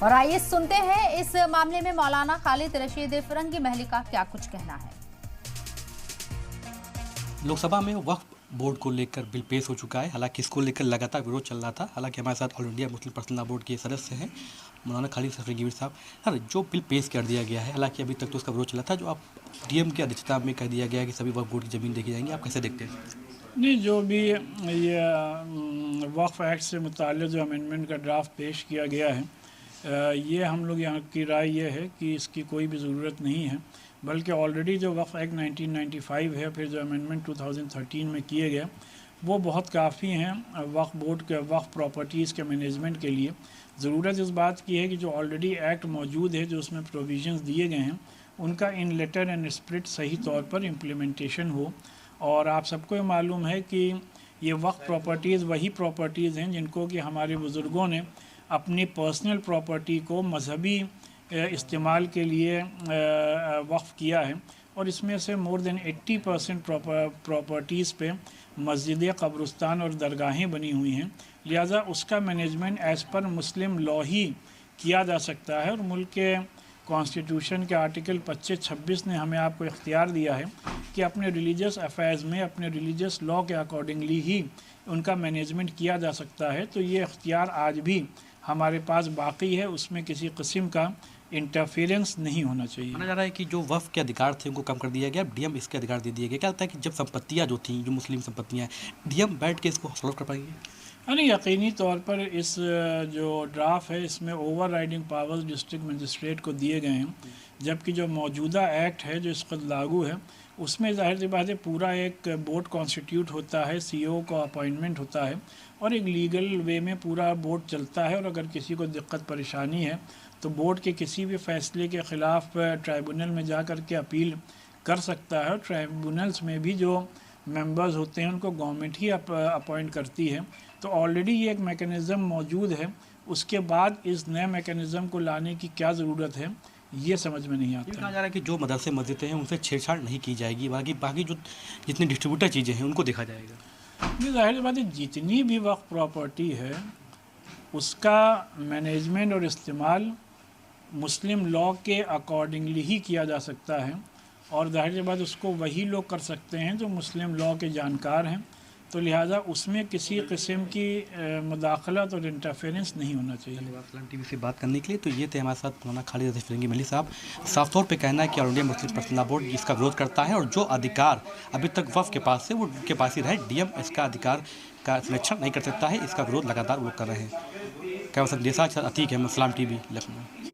और आइए सुनते हैं इस मामले में मौलाना खालिद रशीद फिरंगी महली का क्या कुछ कहना है। लोकसभा में वक्फ बोर्ड को लेकर बिल पेश हो चुका है। हालांकि इसको लेकर लगातार विरोध चल रहा था। हालांकि हमारे साथ all India Muslim personal board के सदस्य हैं मौलाना खालिद रशीद साहब। सर, जो बिल पेश कर दिया गया है, हालांकि अभी तक तो उसका विरोध चला था, जो आप डीएम की अध्यक्षता में कह दिया गया है कि सभी वक्फ बोर्ड की ज़मीन देखी जाएंगी, आप कैसे देखते हैं? नहीं, जो भी ये वक्फ एक्ट से मुताल्लिक़ जो अमेंडमेंट का ड्राफ्ट पेश किया गया है, ये हम लोग यहाँ की राय ये है कि इसकी कोई भी ज़रूरत नहीं है, बल्कि ऑलरेडी जो वक्फ एक्ट 1995 है, फिर जो अमेंडमेंट 2013 में किए गए, वो बहुत काफ़ी हैं वक्फ बोर्ड के वक्फ प्रॉपर्टीज़ के मैनेजमेंट के लिए। ज़रूरत इस बात की है कि जो ऑलरेडी एक्ट मौजूद है, जो उसमें प्रोविजंस दिए गए हैं, उनका इन लेटर एंड स्पिरिट सही तौर पर इम्प्लीमेंटेशन हो। और आप सबको ये मालूम है कि ये वक्फ प्रॉपर्टीज़ वही प्रॉपर्टीज़ हैं जिनको कि हमारे बुज़ुर्गों ने अपनी पर्सनल प्रॉपर्टी को मजहबी इस्तेमाल के लिए वक्फ किया है, और इसमें से मोर देन 80% प्रॉपर्टीज़ पे मस्जिदें, कब्रिस्तान और दरगाहें बनी हुई हैं। लिहाजा उसका मैनेजमेंट एज़ पर मुस्लिम लॉ ही किया जा सकता है, और मुल्क के कॉन्स्टिट्यूशन के आर्टिकल 25-26 ने हमें आपको इख्तियार दिया है कि अपने रिलीजियस अफेयर्स में अपने रिलीजियस लॉ के अकॉर्डिंगली ही उनका मैनेजमेंट किया जा सकता है। तो ये इख्तियार आज भी हमारे पास बाकी है, उसमें किसी किस्म का इंटरफेरेंस नहीं होना चाहिए। माना जा रहा है कि जो वक्फ के अधिकार थे उनको कम कर दिया गया, डीएम इसके अधिकार दे दिए गए। क्या लगता है कि जब संपत्तियाँ जो थी, जो मुस्लिम संपत्तियाँ हैं, डीएम बैठ के इसको सॉल्व कर पाएंगे? यानी यकीनी तौर पर इस जो ड्राफ्ट है, इसमें over riding powers district magistrate को दिए गए हैं, जबकि जो मौजूदा एक्ट है जो इस वक्त लागू है, उसमें ज़ाहिर सी बात है पूरा एक बोर्ड कॉन्स्टिट्यूट होता है, सीईओ का अपॉइंटमेंट होता है, और एक लीगल वे में पूरा बोर्ड चलता है। और अगर किसी को दिक्कत परेशानी है तो बोर्ड के किसी भी फैसले के ख़िलाफ़ ट्राइब्यूनल में जा कर के अपील कर सकता है। और ट्राइब्यूनल्स में भी जो मेंबर्स होते हैं उनको गवर्नमेंट ही अपॉइंट करती है। तो ऑलरेडी ये एक मेकनिज़म मौजूद है, उसके बाद इस नए मेकनिज़म को लाने की क्या ज़रूरत है, ये समझ में नहीं आता। कहा जा रहा है कि जो मदरसे मस्जिदें हैं उनसे छेड़छाड़ नहीं की जाएगी, बाकी जो जितनी डिस्ट्रीब्यूटर चीज़ें हैं उनको देखा जाएगा। ये ज़ाहिर बात है, जितनी भी वक्फ प्रॉपर्टी है उसका मैनेजमेंट और इस्तेमाल मुस्लिम लॉ के अकॉर्डिंगली ही किया जा सकता है, और ज़ाहिर बात उसको वही लोग कर सकते हैं जो मुस्लिम लॉ के जानकार हैं। तो लिहाजा उसमें किसी किस्म की मुदाखलत और इंटरफेरेंस नहीं होना चाहिए। धन्यवाद सलाम टीवी से बात करने के लिए। तो ये थे हमारे साथ मौलाना खालिद रशीद फिरंगी महली साहब। साफ तौर पे कहना है कि all India Muslim personal board इसका विरोध करता है, और जो अधिकार अभी तक वक्फ के पास है वो उनके पास ही रहे। डीएम इसका अधिकार का संरक्षण नहीं कर सकता है, इसका विरोध लगातार वो कर रहे हैं। क्या संदेशा अतीक है, इस्लाम टीवी, लखनऊ।